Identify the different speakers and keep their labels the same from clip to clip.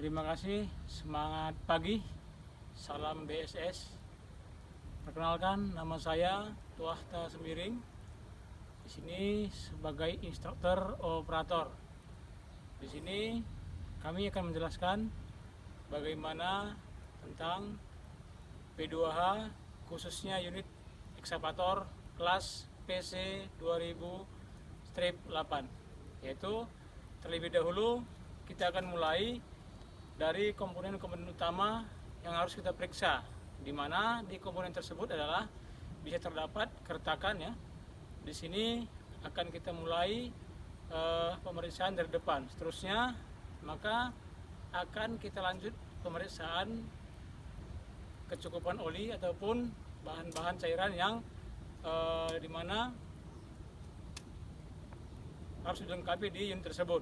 Speaker 1: Terima kasih, semangat pagi, salam BSS. Perkenalkan, nama saya Tuahta Semiring. Di sini sebagai instruktur operator. Di sini kami akan menjelaskan bagaimana tentang P2H, khususnya unit ekskavator kelas PC 2000-8. Yaitu terlebih dahulu kita akan mulai dari komponen-komponen utama yang harus kita periksa, di mana di komponen tersebut adalah bisa terdapat keretakan ya. Di sini akan kita mulai pemeriksaan dari depan. Seterusnya maka akan kita lanjut pemeriksaan kecukupan oli ataupun bahan-bahan cairan yang di mana harus dilengkapi di unit tersebut.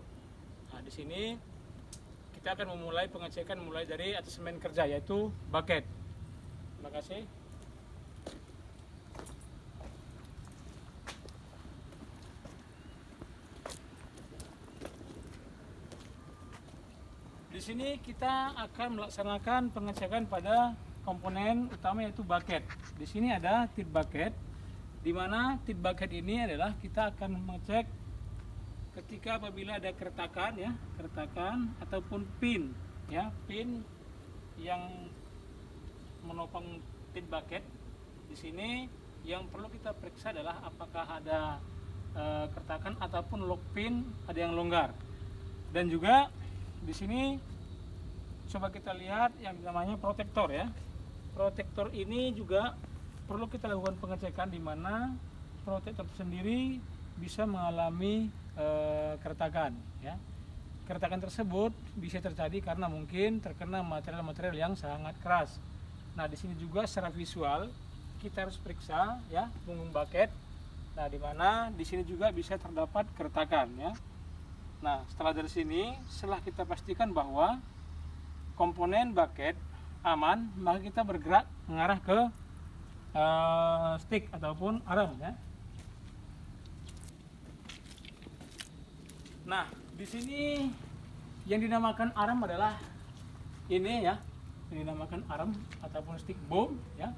Speaker 1: Nah, di sini kita akan memulai pengecekan mulai dari asesmen kerja, yaitu bucket. Terima kasih. Di sini kita akan melaksanakan pengecekan pada komponen utama, yaitu bucket. Di sini ada tip bucket, di mana tip bucket ini adalah kita akan mengecek ketika apabila ada keretakan ya, keretakan ataupun pin ya, pin yang menopang tip bucket. Di sini yang perlu kita periksa adalah apakah ada keretakan ataupun lock pin ada yang longgar. Dan juga di sini coba kita lihat yang namanya protektor ya. Protektor ini juga perlu kita lakukan pengecekan, di mana protektor sendiri bisa mengalami keretakan ya. Keretakan tersebut bisa terjadi karena mungkin terkena material-material yang sangat keras. Nah, di sini juga secara visual kita harus periksa ya punggung bucket. Nah, di mana di sini juga bisa terdapat keretakan ya. Nah, setelah dari sini, setelah kita pastikan bahwa komponen bucket aman, maka kita bergerak mengarah ke stick ataupun arm ya. Nah, di sini yang dinamakan arm adalah ini ya, yang dinamakan arm ataupun stick boom ya.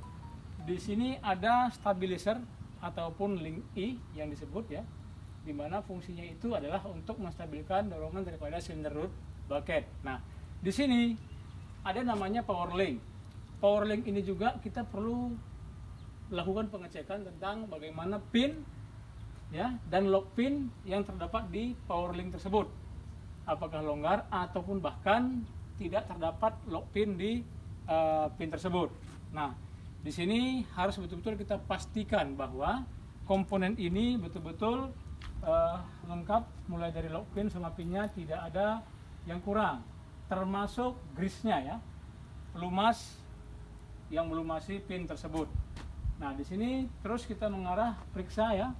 Speaker 1: Di sini ada stabilizer ataupun link I yang disebut ya, di mana fungsinya itu adalah untuk menstabilkan dorongan daripada silinder root bucket. Nah, di sini ada namanya power link. Power link ini juga kita perlu lakukan pengecekan tentang bagaimana pin ya dan lock pin yang terdapat di power link tersebut, apakah longgar ataupun bahkan tidak terdapat lock pin di pin tersebut. Nah, di sini harus betul-betul kita pastikan bahwa komponen ini betul-betul lengkap, mulai dari lock pin sama pinnya tidak ada yang kurang, termasuk grease-nya ya, pelumas yang melumasi pin tersebut. Nah, di sini terus kita mengarah periksa ya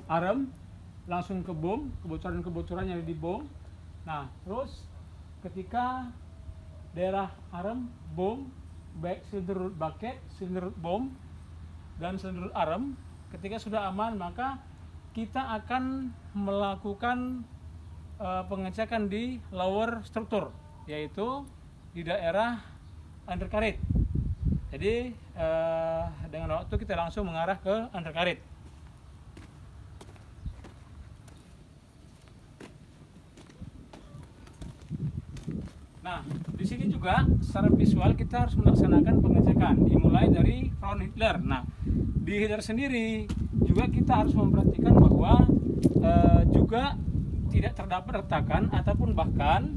Speaker 1: arm, langsung ke boom, kebocoran-kebocoran yang ada di boom. Nah, terus ketika daerah arm, boom, baik cylinder root bucket, cylinder root boom, dan cylinder root arm, ketika sudah aman, maka kita akan melakukan pengecekan di lower struktur, yaitu di daerah undercarriage. Jadi dengan waktu kita langsung mengarah ke undercarriage. Nah, di sini juga secara visual kita harus melaksanakan pengecekan, dimulai dari front header. Nah, di header sendiri juga kita harus memperhatikan bahwa juga tidak terdapat retakan ataupun bahkan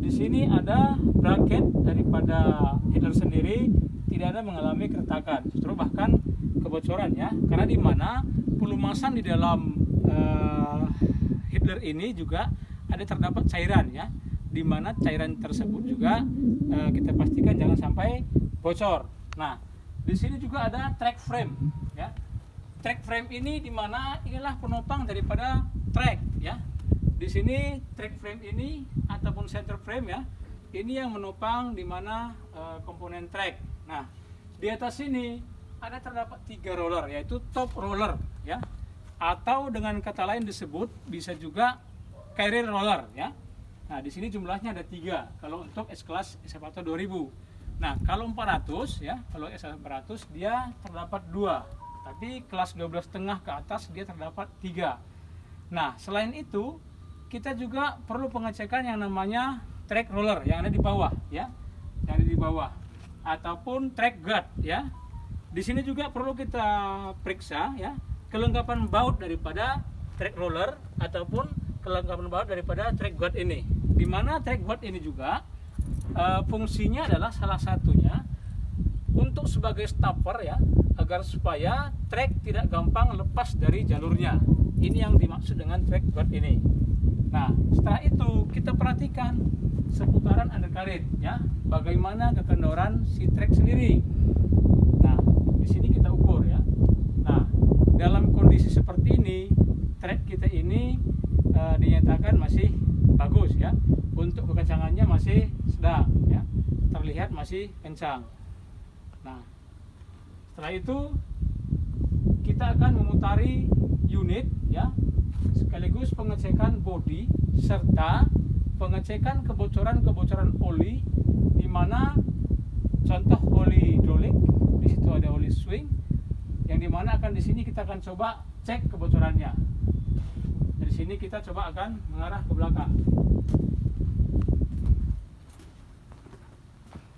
Speaker 1: di sini ada bracket daripada header sendiri tidak ada mengalami keretakan, justru bahkan kebocoran ya, karena di mana pelumasan di dalam header ini juga ada terdapat cairan ya, di mana cairan tersebut juga kita pastikan jangan sampai bocor. Nah, di sini juga ada track frame ya. Track frame ini di mana inilah penopang daripada track ya. Di sini track frame ini ataupun center frame ya, ini yang menopang di mana komponen track. Nah, di atas sini ada terdapat 3 roller, yaitu top roller ya, atau dengan kata lain disebut bisa juga carrier roller ya. Nah, di sini jumlahnya ada 3 kalau untuk S-Class Esavato 2000. Nah, kalau 400 ya, kalau S400 dia terdapat 2. Tapi kelas 12,5 ke atas dia terdapat 3. Nah, selain itu kita juga perlu pengecekan yang namanya track roller yang ada di bawah ya. Yang ada di bawah ataupun track guard ya. Di sini juga perlu kita periksa ya kelengkapan baut daripada track roller ataupun kelengkapan baut daripada track guard ini. Di mana track guard ini juga fungsinya adalah salah satunya untuk sebagai stopper ya, agar supaya trek tidak gampang lepas dari jalurnya. Ini yang dimaksud dengan track guard ini. Nah, setelah itu kita perhatikan seputaran undercarriage ya, bagaimana kekendoran si trek sendiri. Nah, di sini kita ukur ya. Nah, dalam kondisi seperti ini, trek kita ini dinyatakan masih bagus ya. Untuk kekencangannya masih sedang ya, terlihat masih kencang. Nah, setelah itu kita akan memutari unit ya, sekaligus pengecekan bodi serta pengecekan kebocoran-kebocoran oli, di mana contoh oli hidrolik, di situ ada oli swing, yang dimana akan di sini kita akan coba cek kebocorannya. Dari sini kita coba akan mengarah ke belakang.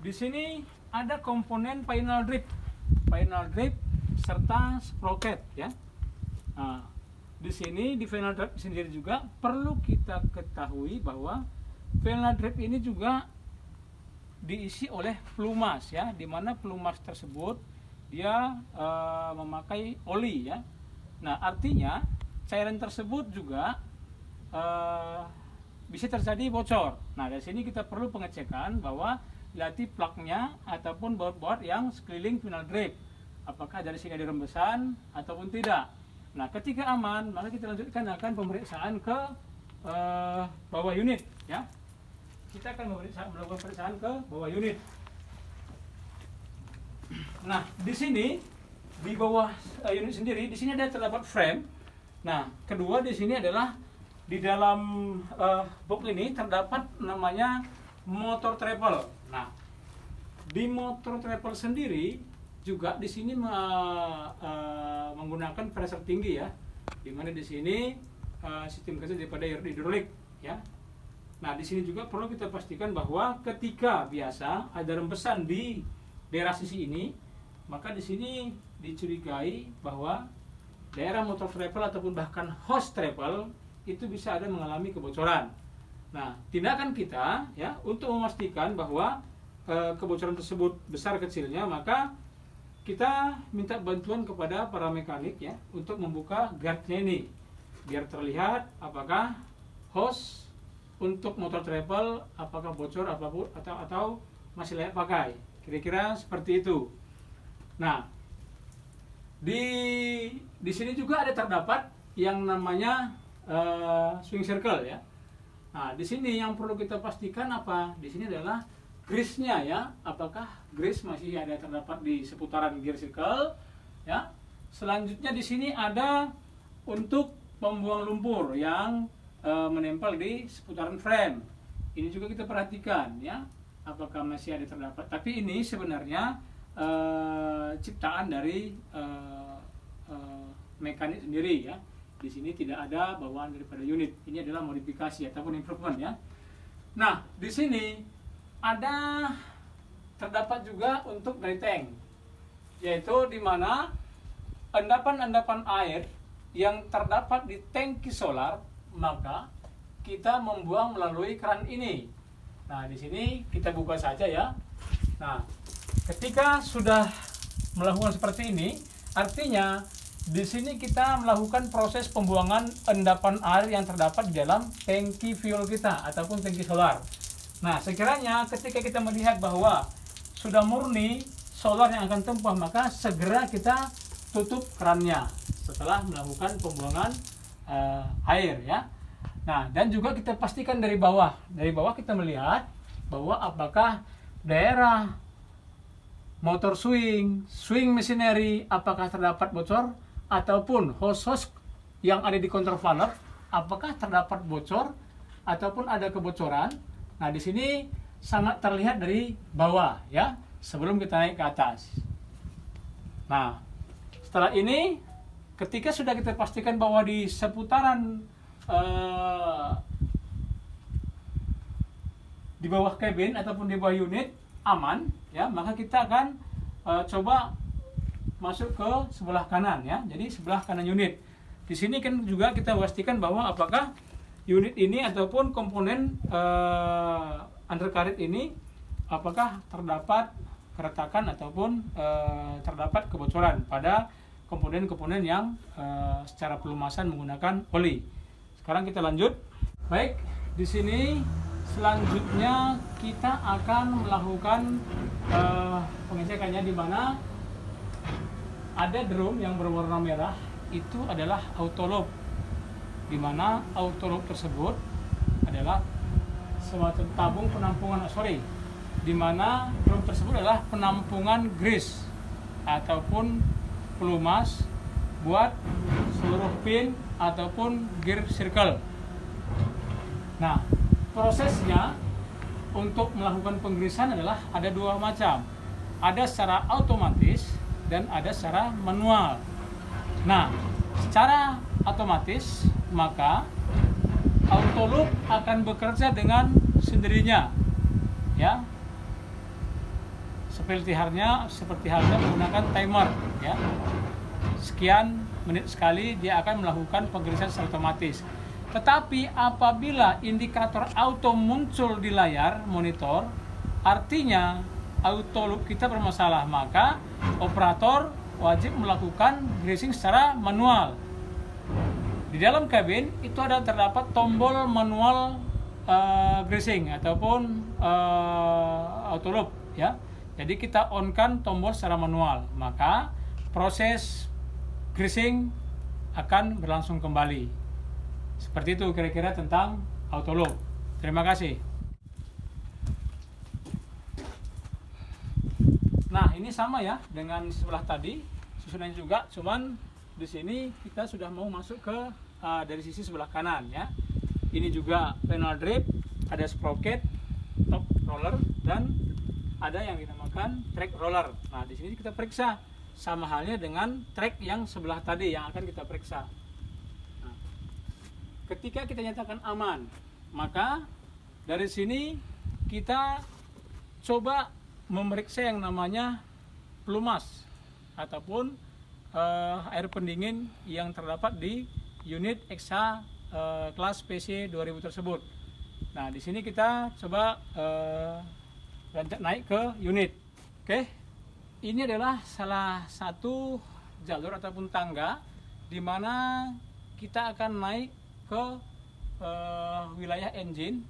Speaker 1: Di sini ada komponen final drip serta sprocket ya. Nah, di sini di final drip sendiri juga perlu kita ketahui bahwa final drip ini juga diisi oleh pelumas ya, di mana pelumas tersebut dia memakai oli ya. Nah, artinya cairan tersebut juga bisa terjadi bocor. Nah, dari sini kita perlu pengecekan bahwa lati plugnya ataupun baut-baut yang sekeliling final drip, apakah dari sini ada rembesan ataupun tidak. Nah, ketika aman, maka kita lanjutkan akan pemeriksaan ke bawah unit ya. Kita akan melakukan pemeriksaan ke bawah unit. Nah, di sini di bawah unit sendiri, di sini ada terdapat frame. Nah, kedua di sini adalah di dalam box ini terdapat namanya motor travel. Nah, di motor travel sendiri juga di sini menggunakan pressure tinggi ya, di mana di sini sistem kerja daripada hidrolik ya. Nah, di sini juga perlu kita pastikan bahwa ketika biasa ada rembesan di daerah sisi ini, maka di sini dicurigai bahwa daerah motor travel ataupun bahkan hose travel itu bisa ada mengalami kebocoran. Nah, tindakan kita ya untuk memastikan bahwa kebocoran tersebut besar kecilnya, maka kita minta bantuan kepada para mekanik ya untuk membuka guardnya ini biar terlihat apakah hose untuk motor travel apakah bocor apapun atau masih layak pakai. Kira-kira seperti itu. Nah, di sini juga ada terdapat yang namanya swing circle ya. Nah, di sini yang perlu kita pastikan apa? Di sini adalah grease-nya ya. Apakah grease masih ada terdapat di seputaran gear circle ya. Selanjutnya di sini ada untuk pembuang lumpur yang menempel di seputaran frame. Ini juga kita perhatikan ya. Apakah masih ada terdapat? Tapi ini sebenarnya ciptaan dari mekanik sendiri ya. Di sini tidak ada bawaan daripada unit. Ini adalah modifikasi ataupun improvement ya. Nah, di sini ada terdapat juga untuk dry tank, yaitu di mana endapan-endapan air yang terdapat di tangki solar, maka kita membuang melalui keran ini. Nah, di sini kita buka saja ya. Nah, ketika sudah melakukan seperti ini, artinya di sini kita melakukan proses pembuangan endapan air yang terdapat di dalam tangki fuel kita ataupun tangki solar. Nah, sekiranya ketika kita melihat bahwa sudah murni solar yang akan tumpah, maka segera kita tutup kerannya setelah melakukan pembuangan air ya. Nah, dan juga kita pastikan dari bawah. Dari bawah kita melihat bahwa apakah daerah motor swing machinery apakah terdapat bocor, ataupun hose-hose yang ada di control valve apakah terdapat bocor ataupun ada kebocoran, nah di sini sangat terlihat dari bawah ya, sebelum kita naik ke atas. Nah, setelah ini ketika sudah kita pastikan bahwa di seputaran di bawah cabin ataupun di bawah unit aman ya, maka kita akan coba masuk ke sebelah kanan ya. Jadi sebelah kanan unit. Di sini kan juga kita pastikan bahwa apakah unit ini ataupun komponen undercarriage ini apakah terdapat keretakan ataupun terdapat kebocoran pada komponen-komponen yang secara pelumasan menggunakan oli. Sekarang kita lanjut. Baik, di sini selanjutnya kita akan melakukan pengecekannya, di mana ada drum yang berwarna merah, itu adalah autoloop, di mana autoloop tersebut adalah semacam tabung penampungan, di mana drum tersebut adalah penampungan grease ataupun pelumas buat seluruh pin ataupun gear circle. Nah, prosesnya untuk melakukan penggrisan adalah ada dua macam, ada secara otomatis dan ada secara manual. Nah, secara otomatis maka autoloop akan bekerja dengan sendirinya ya, seperti halnya menggunakan timer ya, sekian menit sekali dia akan melakukan penggrisan secara otomatis. Tetapi apabila indikator auto muncul di layar monitor, artinya autoloop kita bermasalah, maka operator wajib melakukan greasing secara manual. Di dalam kabin itu terdapat tombol manual greasing ataupun autoloop ya. Jadi kita on-kan tombol secara manual, maka proses greasing akan berlangsung kembali. Seperti itu kira-kira tentang autoloop. Terima kasih. Nah, ini sama ya dengan sebelah tadi, susunannya juga, cuman di sini kita sudah mau masuk ke dari sisi sebelah kanan ya. Ini juga panel drip, ada sprocket, top roller, dan ada yang dinamakan track roller. Nah, di sini kita periksa sama halnya dengan track yang sebelah tadi yang akan kita periksa. Nah, ketika kita nyatakan aman, maka dari sini kita coba memeriksa yang namanya pelumas ataupun air pendingin yang terdapat di unit EXA kelas PC 2000 tersebut. Nah, di sini kita coba lanjut naik ke unit. Oke. Ini adalah salah satu jalur ataupun tangga di mana kita akan naik ke wilayah engine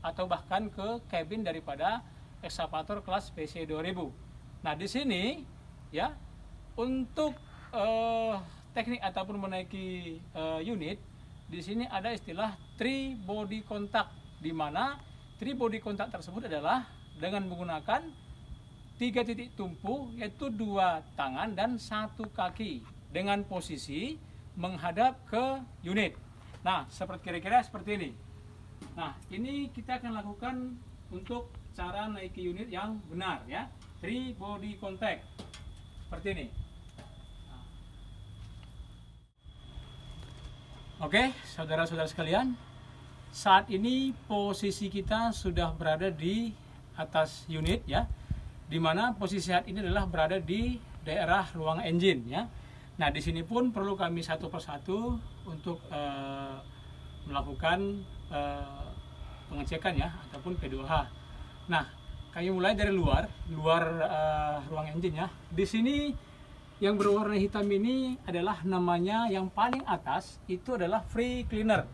Speaker 1: atau bahkan ke cabin daripada ekskavator kelas PC 2000. Nah, di sini ya, untuk teknik ataupun menaiki unit, di sini ada istilah three body contact, di mana three body contact tersebut adalah dengan menggunakan 3 titik tumpu, yaitu 2 tangan dan 1 kaki dengan posisi menghadap ke unit. Nah, kira-kira seperti ini. Nah, ini kita akan lakukan untuk cara naiki unit yang benar ya, three body contact seperti ini. Oke, saudara-saudara sekalian, saat ini posisi kita sudah berada di atas unit ya, dimana posisi saat ini adalah berada di daerah ruang engine ya. Nah, di sini pun perlu kami satu persatu untuk melakukan pengecekan ya, ataupun P2H. Nah, kami mulai dari luar ruang engine ya. Di sini yang berwarna hitam ini adalah namanya, yang paling atas itu adalah free cleaner.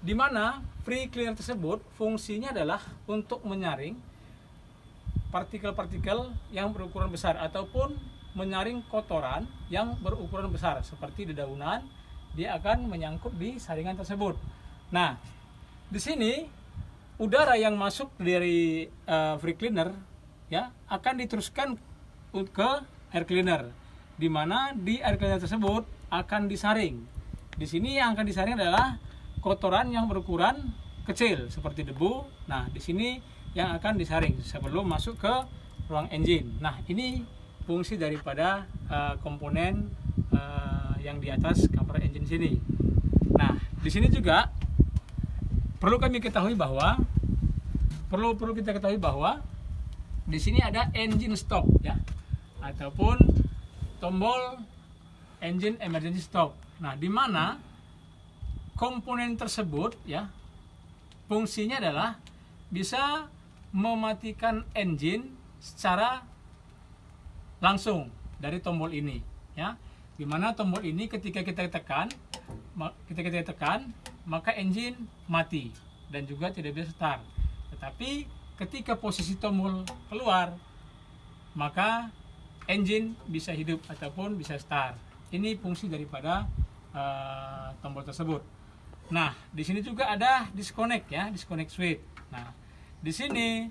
Speaker 1: Di mana free cleaner tersebut fungsinya adalah untuk menyaring partikel-partikel yang berukuran besar ataupun menyaring kotoran yang berukuran besar seperti dedaunan, dia akan menyangkut di saringan tersebut. Nah, di sini udara yang masuk dari free cleaner ya akan diteruskan ke air cleaner, di mana di air cleaner tersebut akan disaring. Di sini yang akan disaring adalah kotoran yang berukuran kecil seperti debu. Nah, di sini yang akan disaring sebelum masuk ke ruang engine. Nah, ini fungsi daripada komponen yang di atas cover engine sini. Nah, di sini juga perlu kita ketahui bahwa di sini ada engine stop ya, ataupun tombol engine emergency stop. Nah, di mana komponen tersebut ya fungsinya adalah bisa mematikan engine secara langsung dari tombol ini ya. Di mana tombol ini ketika kita tekan maka engine mati dan juga tidak bisa start. Tetapi ketika posisi tombol keluar maka engine bisa hidup ataupun bisa start. Ini fungsi daripada tombol tersebut. Nah, di sini juga ada disconnect ya, disconnect switch. Nah, di sini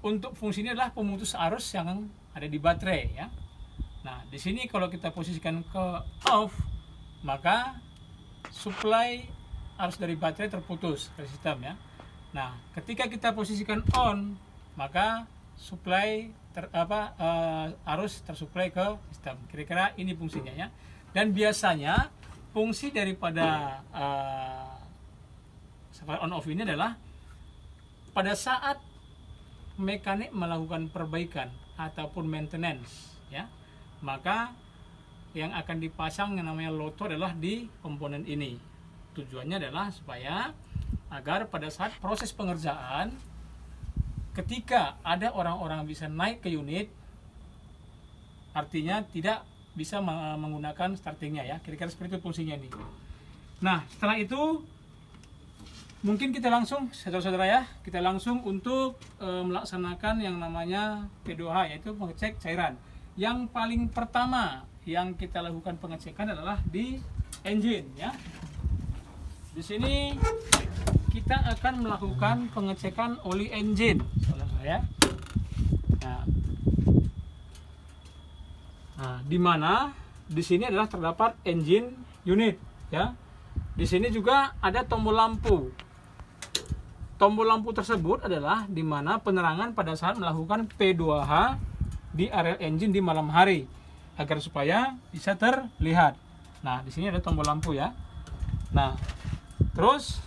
Speaker 1: untuk fungsinya adalah pemutus arus yang ada di baterai ya. Nah, di sini kalau kita posisikan ke off, maka supply arus dari baterai terputus ke sistem ya. Nah, ketika kita posisikan on, maka supply arus tersuplai ke sistem. Kira-kira ini fungsinya ya. Dan biasanya fungsi daripada supply on off ini adalah pada saat mekanik melakukan perbaikan ataupun maintenance ya, maka yang akan dipasang yang namanya loto adalah di komponen ini. Tujuannya adalah supaya agar pada saat proses pengerjaan ketika ada orang-orang bisa naik ke unit, artinya tidak bisa menggunakan startingnya ya. Kira-kira seperti itu fungsinya nih. Nah, setelah itu mungkin kita langsung saudara-saudara ya, kita langsung untuk melaksanakan yang namanya P2H, yaitu mengecek cairan. Yang paling pertama yang kita lakukan pengecekan adalah di engine ya. Di sini kita akan melakukan pengecekan oli engine, saudara ya. Nah, di mana di sini adalah terdapat engine unit ya. Di sini juga ada tombol lampu. Tombol lampu tersebut adalah di mana penerangan pada saat melakukan P2H di area engine di malam hari agar supaya bisa terlihat. Nah, di sini ada tombol lampu ya. Nah, terus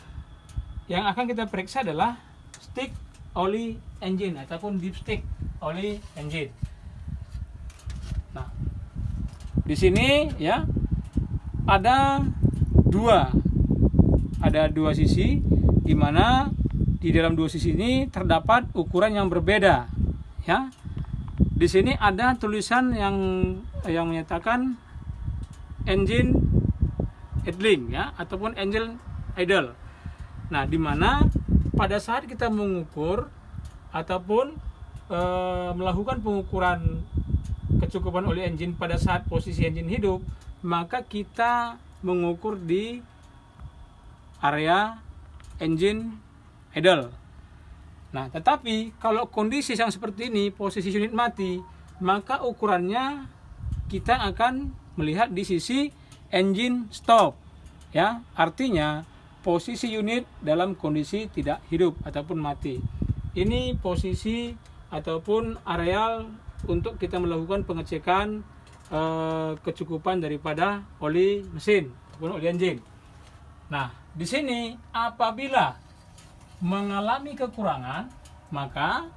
Speaker 1: yang akan kita periksa adalah stick oli engine ataupun dipstick oli engine. Nah, di sini ya ada dua sisi, di mana di dalam dua sisi ini terdapat ukuran yang berbeda ya. Di sini ada tulisan yang menyatakan engine idling ya, ataupun engine idle. Nah, di mana pada saat kita mengukur ataupun melakukan pengukuran kecukupan oli engine pada saat posisi engine hidup, maka kita mengukur di area engine idle. Nah, tetapi kalau kondisi yang seperti ini, posisi unit mati, maka ukurannya kita akan melihat di sisi engine stop ya. Artinya posisi unit dalam kondisi tidak hidup ataupun mati. Ini posisi ataupun areal untuk kita melakukan pengecekan kecukupan daripada oli mesin ataupun oli engine. Nah, di sini apabila mengalami kekurangan, maka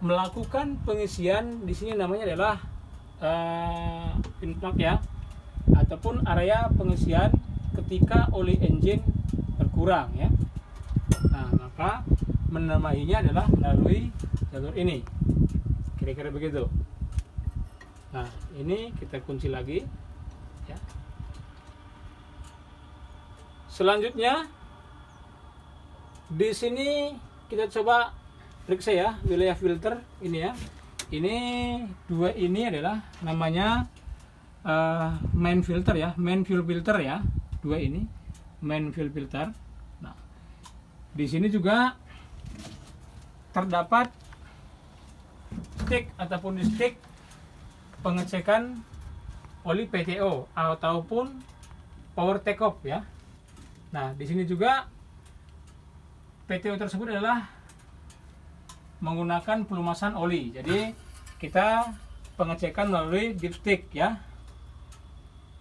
Speaker 1: melakukan pengisian di sini namanya adalah pin-plug ya, ataupun area pengisian ketika oli engine berkurang ya. Nah, maka menamainya adalah melalui jalur ini. Kira-kira begitu. Nah, ini kita kunci lagi ya. Selanjutnya di sini kita coba periksa ya wilayah filter ini ya. Ini dua ini adalah namanya main filter ya, main fuel filter ya. Dua ini main fuel filter. Nah, di sini juga terdapat stick ataupun di stick pengecekan oli PTO ataupun power take off ya. Nah, di sini juga PTO tersebut adalah menggunakan pelumasan oli. Jadi kita pengecekan melalui dipstick ya.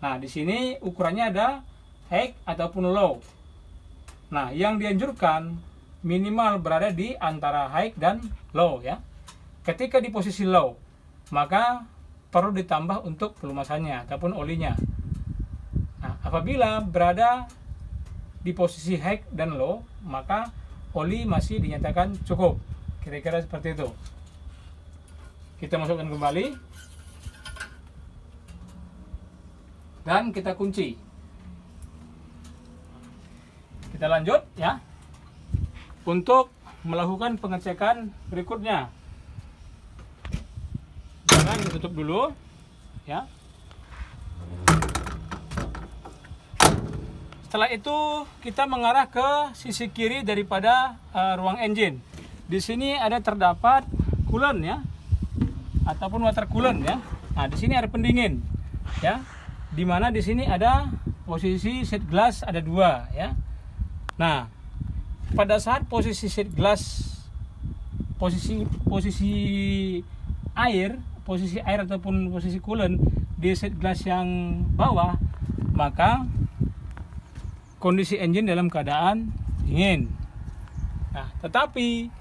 Speaker 1: Nah, di sini ukurannya ada high ataupun low. Nah, yang dianjurkan minimal berada di antara high dan low ya. Ketika di posisi low, maka perlu ditambah untuk pelumasannya ataupun olinya. Nah, apabila berada di posisi high dan low, maka oli masih dinyatakan cukup. Kira-kira seperti itu. Kita masukkan kembali dan kita kunci. Kita lanjut ya untuk melakukan pengecekan berikutnya. Jangan ditutup dulu ya. Setelah itu kita mengarah ke sisi kiri daripada ruang engine. Di sini ada terdapat coolant ya, ataupun water coolant ya. Nah, di sini ada pendingin ya. Dimana di sini ada posisi shade glass ada 2 ya. Nah, pada saat posisi shade glass, posisi air ataupun posisi coolant di shade glass yang bawah, maka kondisi engine dalam keadaan dingin. Nah, tetapi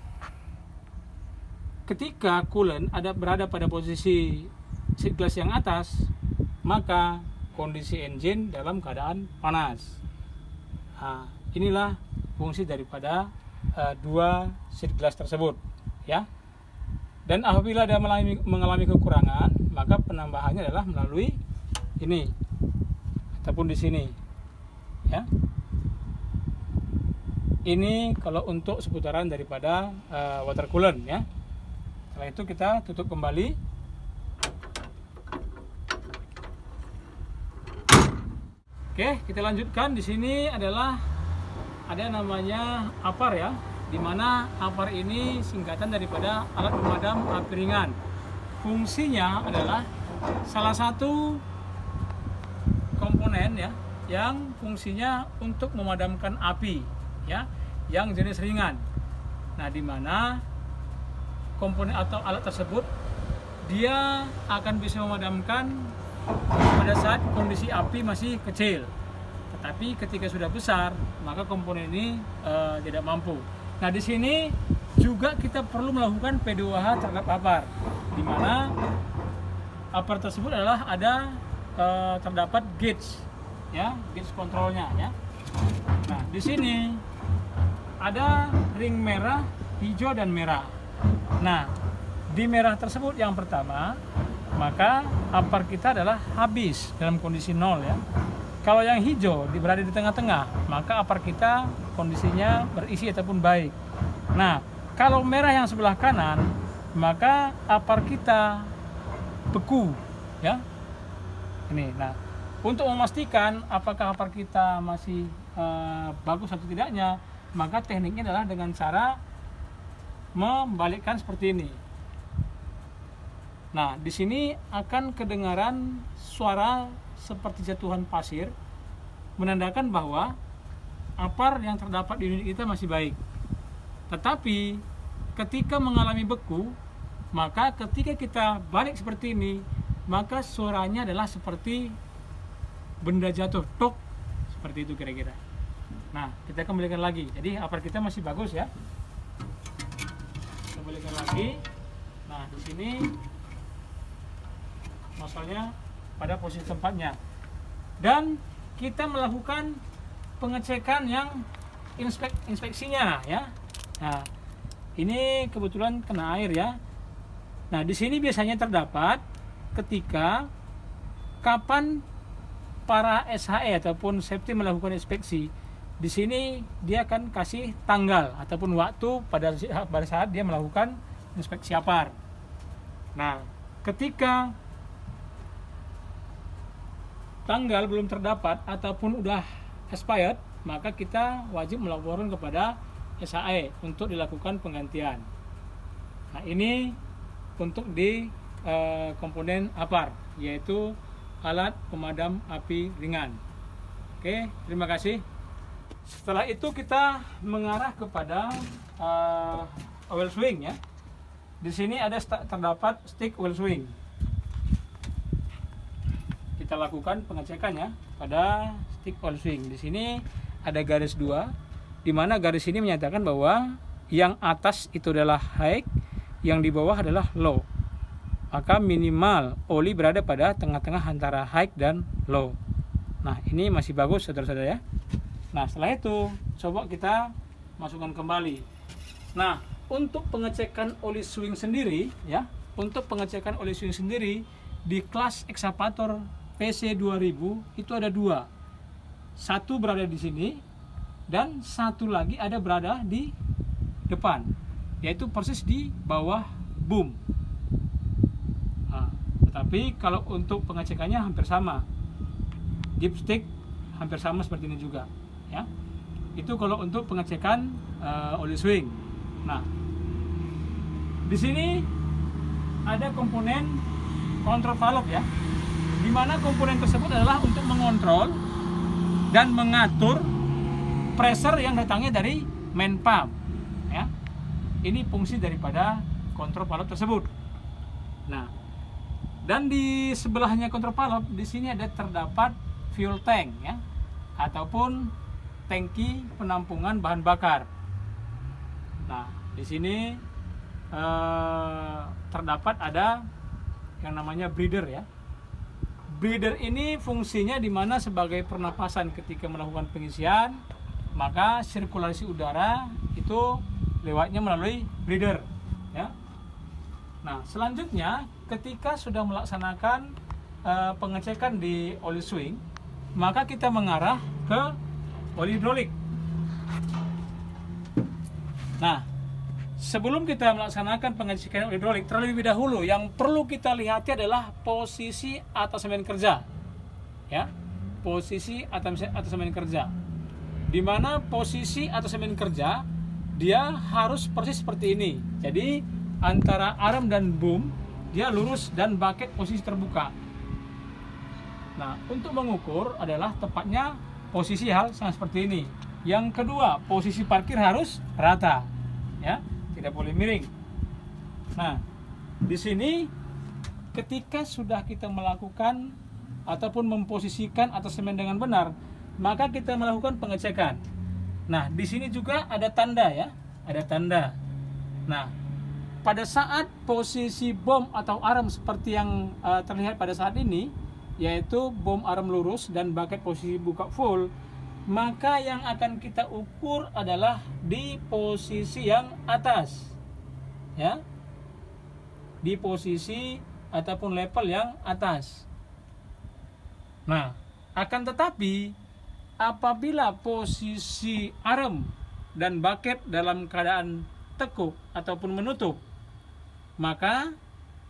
Speaker 1: ketika coolant berada pada posisi shade glass yang atas, maka kondisi engine dalam keadaan panas. Nah, inilah fungsi daripada 2 shade glass tersebut ya. Dan apabila dia mengalami kekurangan, maka penambahannya adalah melalui ini ataupun di sini ya. Ini kalau untuk seputaran daripada water coolant ya. Setelah itu kita tutup kembali. Oke, kita lanjutkan. Di sini adalah ada namanya APAR ya, dimana APAR ini singkatan daripada alat pemadam api ringan. Fungsinya adalah salah satu komponen ya, yang fungsinya untuk memadamkan api ya, yang jenis ringan. Nah, dimana komponen atau alat tersebut dia akan bisa memadamkan pada saat kondisi api masih kecil. Tetapi ketika sudah besar, maka komponen ini tidak mampu. Nah, di sini juga kita perlu melakukan P2H terhadap APAR, di mana APAR tersebut adalah ada terdapat gauge ya, gauge kontrolnya ya. Nah, di sini ada ring merah, hijau dan merah. Nah, di merah tersebut yang pertama, maka APAR kita adalah habis dalam kondisi 0 ya. Kalau yang hijau berada di tengah-tengah, maka APAR kita kondisinya berisi ataupun baik. Nah, kalau merah yang sebelah kanan, maka APAR kita beku ya. Ini. Nah, untuk memastikan apakah APAR kita masih bagus atau tidaknya, maka tekniknya adalah dengan cara membalikkan seperti ini. Nah, di sini akan kedengaran suara seperti jatuhan pasir, menandakan bahwa APAR yang terdapat di unit kita masih baik. Tetapi ketika mengalami beku, maka ketika kita balik seperti ini, maka suaranya adalah seperti benda jatuh, tok, seperti itu kira-kira. Nah, kita kembalikan lagi. Jadi APAR kita masih bagus ya. Kembalikan lagi. Nah, di sini nozzle-nya pada posisi tempatnya, dan kita melakukan pengecekan yang inspeksinya ya. Nah, ini kebetulan kena air ya. Nah, di sini biasanya terdapat ketika kapan para SHE ataupun safety melakukan inspeksi. Di sini dia akan kasih tanggal ataupun waktu pada saat dia melakukan inspeksi APAR. Nah, ketika tanggal belum terdapat ataupun udah expired, maka kita wajib melaporkan kepada SHE untuk dilakukan penggantian. Nah, ini untuk di komponen APAR, yaitu alat pemadam api ringan. Oke, terima kasih. setelah itu kita mengarah kepada oil swing ya. Di sini ada terdapat stick oil swing. Kita lakukan pengecekannya pada stick oil swing. Di sini ada garis 2, di mana garis ini menyatakan bahwa yang atas itu adalah high, yang di bawah adalah low. Maka minimal oli berada pada tengah-tengah antara high dan low. Nah, ini masih bagus saudara-saudara ya. Nah, setelah itu coba kita masukkan kembali. Nah, untuk pengecekan oli swing sendiri ya, untuk pengecekan oli swing sendiri di kelas ekskavator PC 2000 itu ada 2. Satu berada di sini dan satu lagi ada berada di depan, yaitu persis di bawah boom. Nah, tetapi kalau untuk pengecekannya hampir sama. Dipstick hampir sama seperti ini juga ya. Itu kalau untuk pengecekan oli swing. Nah, di sini ada komponen kontrol valve ya, di mana komponen tersebut adalah untuk mengontrol dan mengatur pressure yang datangnya dari main pump ya. Ini fungsi daripada kontrol valve tersebut. Nah, dan di sebelahnya kontrol valve di sini ada terdapat fuel tank ya, ataupun tangki penampungan bahan bakar. Nah, di sini terdapat ada yang namanya breather ya. Breather ini fungsinya dimana sebagai pernapasan ketika melakukan pengisian, maka sirkulasi udara itu lewatnya melalui breather ya. Nah, selanjutnya ketika sudah melaksanakan pengecekan di oli swing, maka kita mengarah ke oli hidrolik. Nah, sebelum kita melaksanakan pengecekan oli hidrolik, terlebih dahulu yang perlu kita lihat adalah posisi atasemen kerja ya. Posisi atasemen kerja, di mana posisi atasemen kerja dia harus persis seperti ini. Jadi antara arm dan boom dia lurus dan bucket posisi terbuka. Nah, untuk mengukur adalah tepatnya posisi hal sama seperti ini. Yang kedua, posisi parkir harus rata ya, tidak boleh miring. Nah, di sini ketika sudah kita melakukan ataupun memposisikan atasemen dengan benar, maka kita melakukan pengecekan. Nah, di sini juga ada tanda ya, ada tanda. Nah, pada saat posisi bom atau arm seperti yang terlihat pada saat ini, yaitu bom arm lurus dan bucket posisi buka full, maka yang akan kita ukur adalah di posisi yang atas ya, di posisi ataupun level yang atas. Nah, akan tetapi apabila posisi arm dan bucket dalam keadaan tekuk ataupun menutup, maka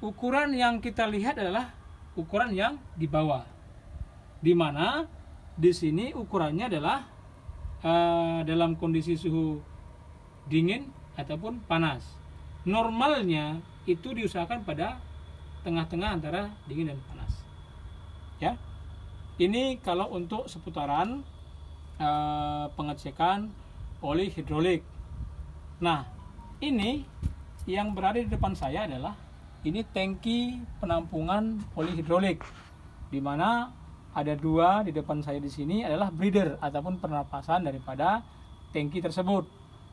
Speaker 1: ukuran yang kita lihat adalah ukuran yang di bawah, di mana di sini ukurannya adalah dalam kondisi suhu dingin ataupun panas. Normalnya itu diusahakan pada tengah-tengah antara dingin dan panas ya. Ini kalau untuk seputaran pengecekan oli hidrolik. Nah, ini yang berada di depan saya adalah ini tangki penampungan oli hidrolik, di mana ada 2 di depan saya. Di sini adalah breather ataupun pernapasan daripada tangki tersebut.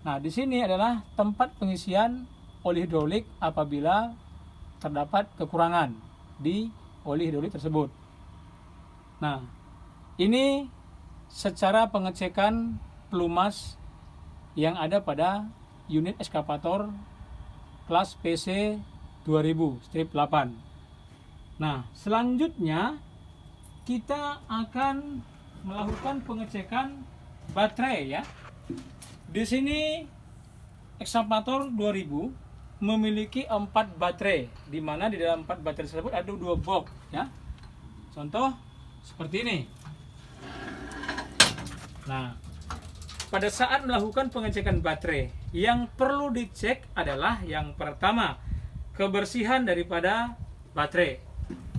Speaker 1: Nah, di sini adalah tempat pengisian oli hidrolik apabila terdapat kekurangan di oli hidrolik tersebut. Nah, ini secara pengecekan pelumas yang ada pada unit ekskavator kelas PC 2000/8. Nah, selanjutnya kita akan melakukan pengecekan baterai ya. Di sini ekskavator 2000 memiliki 4 baterai, di mana di dalam 4 baterai tersebut ada 2 box ya. Contoh seperti ini. Nah, pada saat melakukan pengecekan baterai, yang perlu dicek adalah yang pertama, kebersihan daripada baterai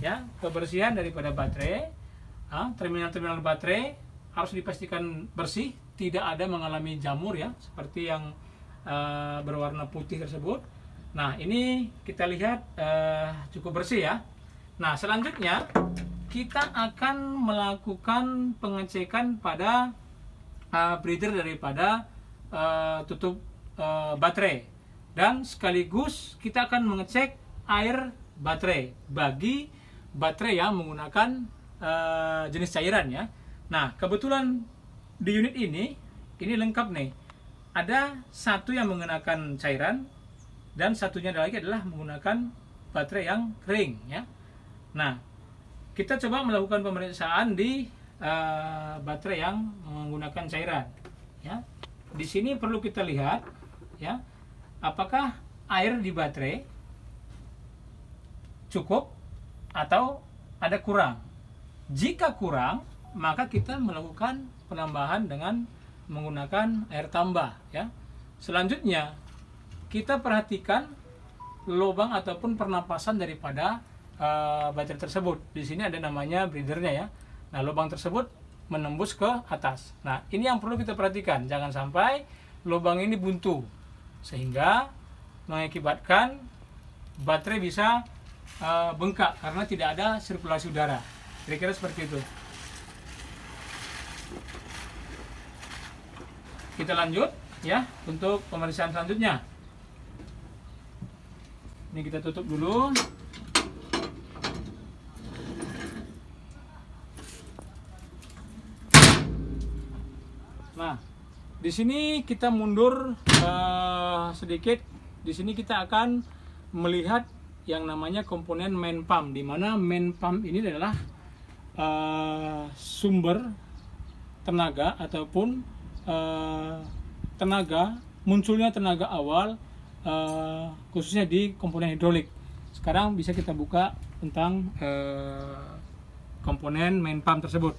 Speaker 1: ya, kebersihan daripada baterai. Terminal-terminal baterai harus dipastikan bersih, tidak ada mengalami jamur ya, seperti yang berwarna putih tersebut. Nah, ini kita lihat cukup bersih ya. Nah, selanjutnya kita akan melakukan pengecekan pada breather daripada tutup baterai, dan sekaligus kita akan mengecek air baterai bagi baterai yang menggunakan jenis cairan ya. Nah, kebetulan di unit ini lengkap nih. Ada satu yang menggunakan cairan dan satunya lagi adalah menggunakan baterai yang kering ya. Nah, kita coba melakukan pemeriksaan di baterai yang menggunakan cairan ya. Di sini perlu kita lihat ya, apakah air di baterai cukup atau ada kurang. Jika kurang, maka kita melakukan penambahan dengan menggunakan air tambah ya. Selanjutnya kita perhatikan lubang ataupun pernapasan daripada baterai tersebut. Di sini ada namanya breathernya ya. Nah, lubang tersebut menembus ke atas. Nah, ini yang perlu kita perhatikan, jangan sampai lubang ini buntu sehingga mengakibatkan baterai bisa bengkak karena tidak ada sirkulasi udara. Kira-kira seperti itu. Kita lanjut ya untuk pemeriksaan selanjutnya. Ini kita tutup dulu. Nah, di sini kita mundur sedikit. Di sini kita akan melihat yang namanya komponen main pump, di mana main pump ini adalah sumber tenaga ataupun munculnya tenaga awal khususnya di komponen hidrolik. Sekarang bisa kita buka tentang komponen main pump tersebut.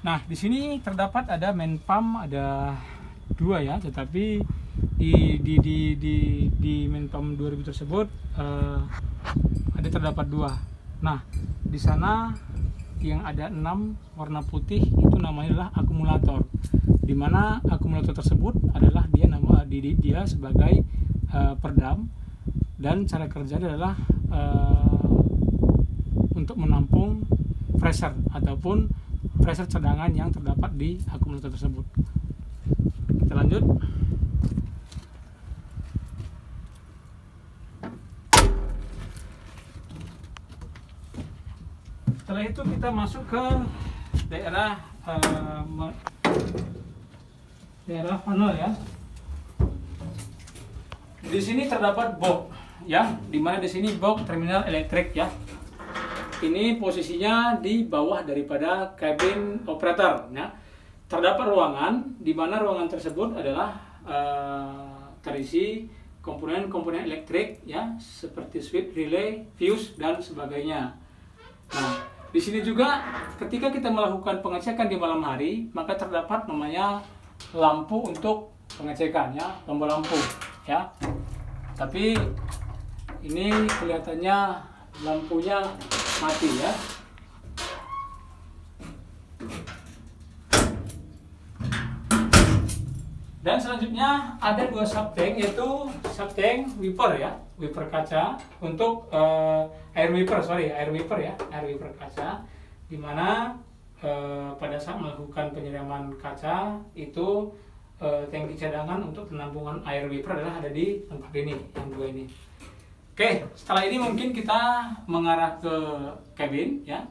Speaker 1: Nah, di sini terdapat ada main pump, ada dua ya, tetapi di main pump 2000 tersebut ada terdapat dua. Nah, di sana yang ada 6 warna putih itu namanya adalah akumulator, di mana akumulator tersebut adalah dia sebagai perdam, dan cara kerjanya adalah untuk menampung pressure ataupun pressure cadangan yang terdapat di akumulator tersebut. Kita lanjut. Setelah itu kita masuk ke daerah panel ya. Di sini terdapat box ya, dimana di sini box terminal elektrik ya. Ini posisinya di bawah daripada kabin operator ya. Terdapat ruangan, di mana ruangan tersebut adalah terisi komponen-komponen elektrik ya, seperti switch, relay, fuse dan sebagainya. Nah, di sini juga ketika kita melakukan pengecekan di malam hari, maka terdapat namanya lampu untuk pengecekan ya, tombol lampu ya. Tapi ini kelihatannya lampunya mati ya. Dan selanjutnya ada dua subtank, yaitu subtank wiper ya, wiper kaca untuk air wiper kaca, dimana pada saat melakukan penyiraman kaca itu tangki cadangan untuk penampungan air wiper adalah ada di tempat ini, yang dua ini. Oke, setelah ini mungkin kita mengarah ke kabin ya,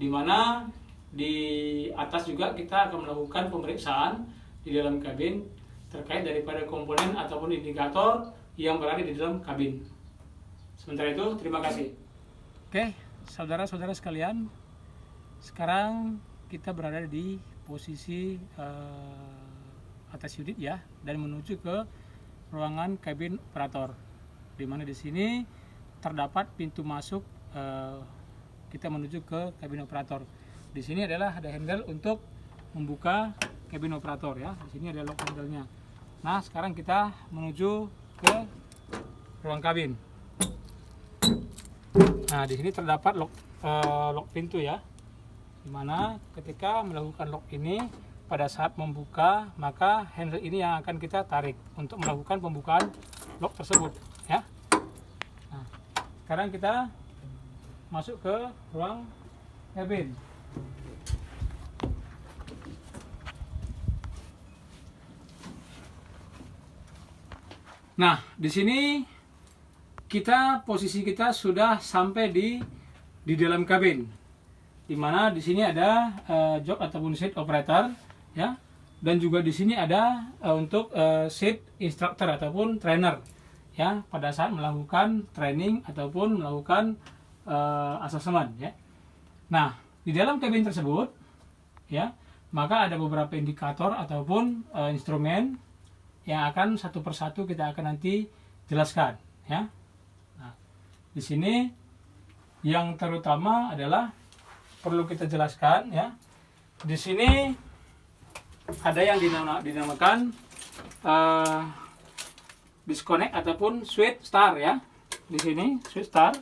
Speaker 1: dimana di atas juga kita akan melakukan pemeriksaan di dalam kabin terkait daripada komponen ataupun indikator yang berada di dalam kabin. Sementara itu, terima kasih. Oke, saudara-saudara sekalian, sekarang kita berada di posisi atas unit ya, dan menuju ke ruangan kabin operator, di mana di sini terdapat pintu masuk kita menuju ke kabin operator. Di sini adalah ada handle untuk membuka kabin operator ya. Di sini ada lock handle-nya. Nah, sekarang kita menuju ke ruang kabin. Nah, di sini terdapat lock pintu ya. Dimana ketika melakukan lock ini, pada saat membuka, maka handle ini yang akan kita tarik untuk melakukan pembukaan lock tersebut ya. Nah, sekarang kita masuk ke ruang cabin. Nah, di sini posisi kita sudah sampai di dalam kabin. Dimana di sini ada jok ataupun seat operator ya, dan juga di sini ada untuk seat instructor ataupun trainer ya, pada saat melakukan training ataupun melakukan asesmen ya. Nah, di dalam kabin tersebut ya, maka ada beberapa indikator ataupun instrumen yang akan satu persatu kita akan nanti jelaskan ya. Nah, di sini yang terutama adalah perlu kita jelaskan ya. Di sini ada yang dinamakan disconnect ataupun switch start ya. Di sini switch start.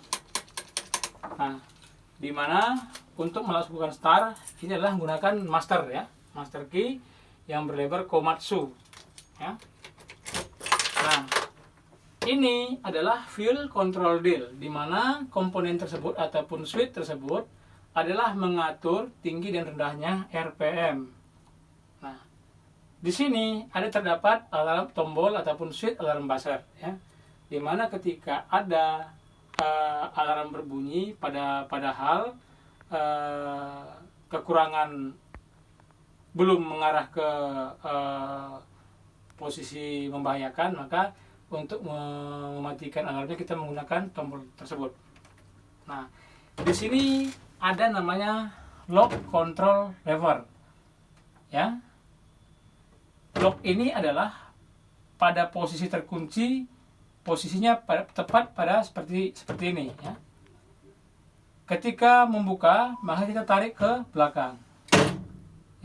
Speaker 1: Nah, di mana untuk melakukan start ini adalah menggunakan master ya, master key yang berlabel Komatsu ya. Nah, ini adalah fuel control dial, di mana komponen tersebut ataupun switch tersebut adalah mengatur tinggi dan rendahnya RPM. Nah, di sini terdapat alarm tombol ataupun switch alarm buzzer ya, di mana ketika ada alarm berbunyi padahal kekurangan belum mengarah ke posisi membahayakan, maka untuk mematikan alarmnya kita menggunakan tombol tersebut. Nah, di sini ada namanya lock control lever ya. Lock ini adalah pada posisi terkunci, posisinya tepat pada seperti ini ya. Ketika membuka, maka kita tarik ke belakang.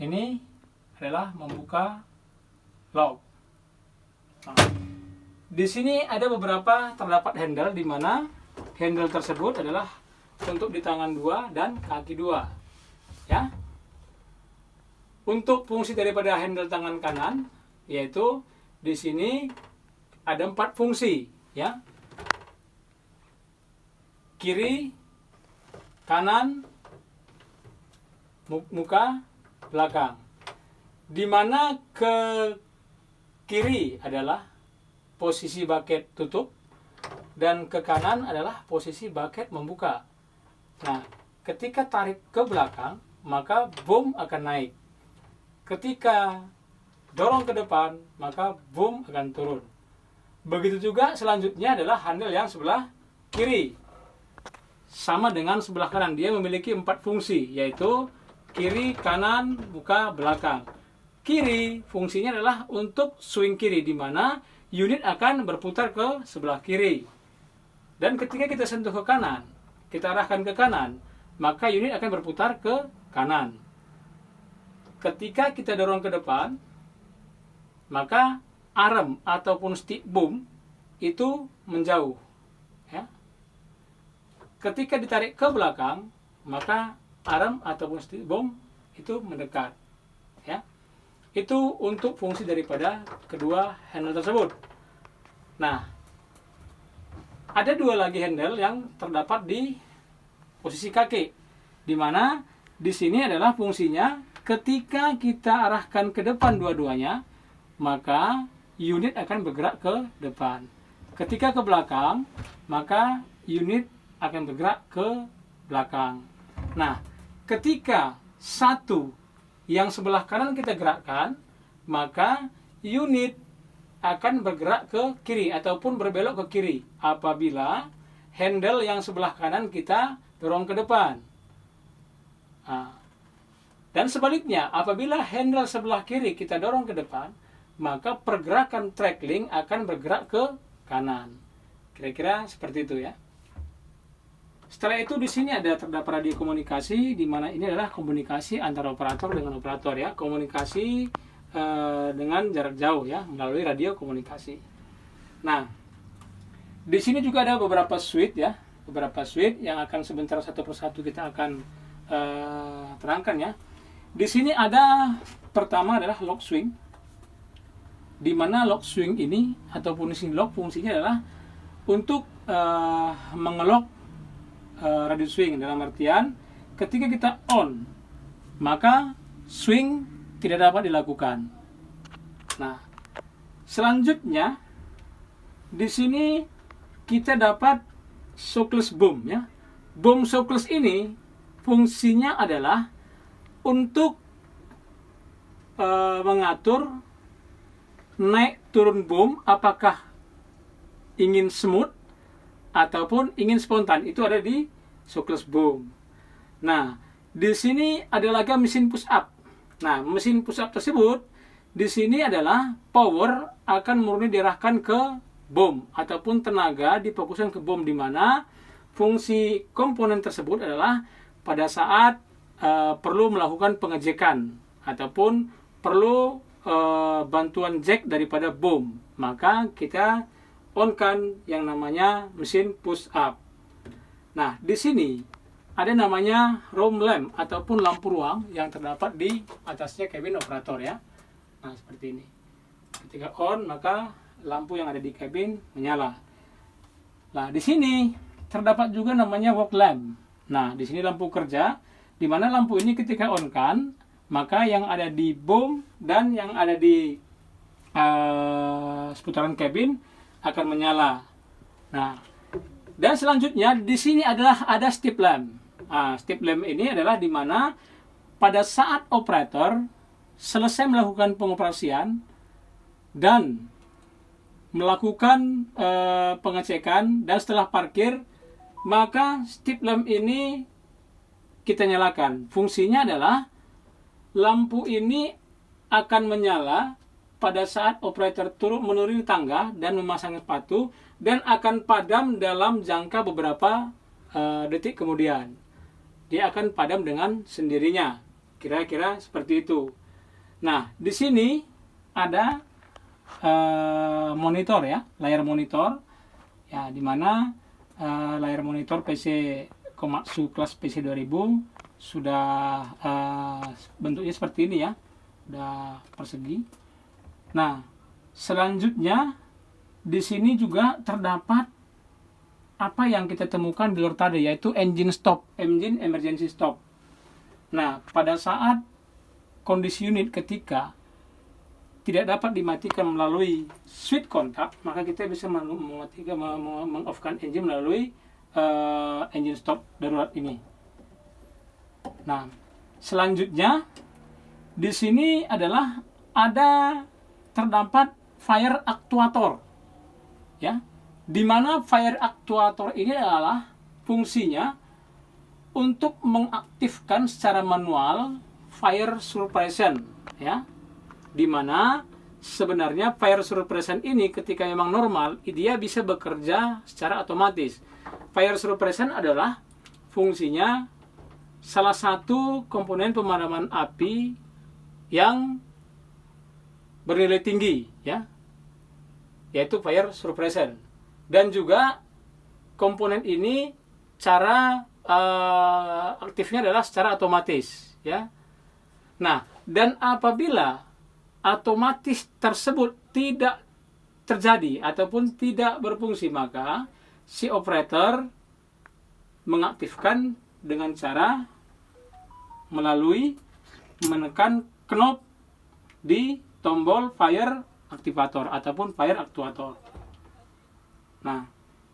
Speaker 1: Ini adalah membuka lock. Nah, di sini ada terdapat handle, di mana handle tersebut adalah untuk di tangan 2 dan kaki 2 ya. Untuk fungsi daripada handle tangan kanan, yaitu di sini ada 4 fungsi ya. Kiri, kanan, muka, belakang. Di mana ke kiri adalah posisi bucket tutup dan ke kanan adalah posisi bucket membuka. Nah, ketika tarik ke belakang, maka boom akan naik. Ketika dorong ke depan, maka boom akan turun. Begitu juga selanjutnya adalah handle yang sebelah kiri. Sama dengan sebelah kanan, dia memiliki 4 fungsi, yaitu kiri, kanan, muka, belakang. Kiri fungsinya adalah untuk swing kiri, di mana unit akan berputar ke sebelah kiri. Dan ketika kita sentuh ke kanan, kita arahkan ke kanan, maka unit akan berputar ke kanan. Ketika kita dorong ke depan, maka arm ataupun stick boom itu menjauh ya. Ketika ditarik ke belakang, maka arm ataupun stick boom itu mendekat ya. Itu untuk fungsi daripada kedua handle tersebut. Nah, ada 2 lagi handle yang terdapat di posisi kaki, di mana di sini adalah fungsinya ketika kita arahkan ke depan dua-duanya, maka unit akan bergerak ke depan. Ketika ke belakang, maka unit akan bergerak ke belakang. Nah, ketika satu yang sebelah kanan kita gerakkan, maka unit akan bergerak ke kiri ataupun berbelok ke kiri apabila handle yang sebelah kanan kita dorong ke depan. Nah, dan sebaliknya, apabila handle sebelah kiri kita dorong ke depan, maka pergerakan track link akan bergerak ke kanan. Kira-kira seperti itu ya. Setelah itu di sini terdapat radio komunikasi, di mana ini adalah komunikasi antara operator dengan operator ya, komunikasi dengan jarak jauh ya, melalui radio komunikasi. Nah, di sini juga ada beberapa switch ya, beberapa switch yang akan sebentar satu persatu kita akan terangkan ya. Di sini ada pertama adalah lock swing, di mana lock swing ini ataupun mesin lock fungsinya adalah untuk mengelok radio swing, dalam artian ketika kita on maka swing tidak dapat dilakukan. Nah, selanjutnya di sini kita dapat shockless boom ya. Boom shockless ini fungsinya adalah untuk mengatur naik turun boom, apakah ingin smooth ataupun ingin spontan. Itu ada di shockless boom. Nah, di sini ada lagi mesin push up. Nah, mesin push up tersebut di sini adalah power akan murni diarahkan ke bom ataupun tenaga difokuskan ke bom, di mana fungsi komponen tersebut adalah pada saat perlu melakukan pengejekan ataupun perlu bantuan jack daripada bom, maka kita on-kan yang namanya mesin push up. Nah, di sini ada namanya room lamp ataupun lampu ruang yang terdapat di atasnya cabin operator ya. Nah, seperti ini. Ketika on maka lampu yang ada di cabin menyala. Nah, di sini terdapat juga namanya walk lamp. Nah, di sini lampu kerja, di mana lampu ini ketika on kan, maka yang ada di bom dan yang ada di seputaran cabin akan menyala. Nah, dan selanjutnya di sini adalah ada step lamp. Step lamp ini adalah di mana pada saat operator selesai melakukan pengoperasian dan melakukan pengecekan dan setelah parkir, maka step lamp ini kita nyalakan. Fungsinya adalah lampu ini akan menyala pada saat operator menuruni tangga dan memasang sepatu, dan akan padam dalam jangka beberapa detik kemudian. Dia akan padam dengan sendirinya. Kira-kira seperti itu. Nah, di sini ada monitor ya, layar monitor ya, di mana layar monitor PC Komatsu kelas PC 2000 sudah bentuknya seperti ini ya, udah persegi. Nah, selanjutnya di sini juga terdapat apa yang kita temukan di luar tadi, yaitu engine stop, engine emergency stop. Nah, pada saat kondisi unit ketika tidak dapat dimatikan melalui switch kontak, maka kita bisa mematikan, meng-off-kan engine melalui engine stop darurat ini. Nah, selanjutnya di sini adalah ada terdapat fire actuator, ya, di mana fire actuator ini adalah fungsinya untuk mengaktifkan secara manual fire suppression, ya, di mana sebenarnya fire suppression ini ketika memang normal dia bisa bekerja secara otomatis. Fire suppression adalah fungsinya salah satu komponen pemadaman api yang bernilai tinggi, ya, yaitu fire suppression. Dan juga komponen ini cara aktifnya adalah secara otomatis, ya. Nah, dan apabila otomatis tersebut tidak terjadi ataupun tidak berfungsi, maka si operator mengaktifkan dengan cara melalui menekan knob di tombol fire activator ataupun fire actuator. Nah,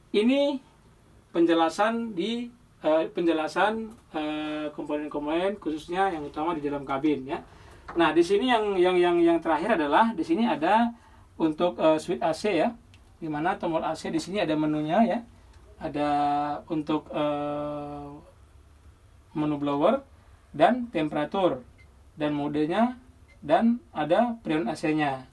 Speaker 1: ini penjelasan di komponen-komponen khususnya yang utama di dalam kabin, ya. Nah, di sini yang terakhir adalah di sini ada untuk switch AC, ya, di mana tombol AC di sini ada menunya, ya, ada untuk menu blower dan temperatur dan modenya, dan ada preon AC-nya.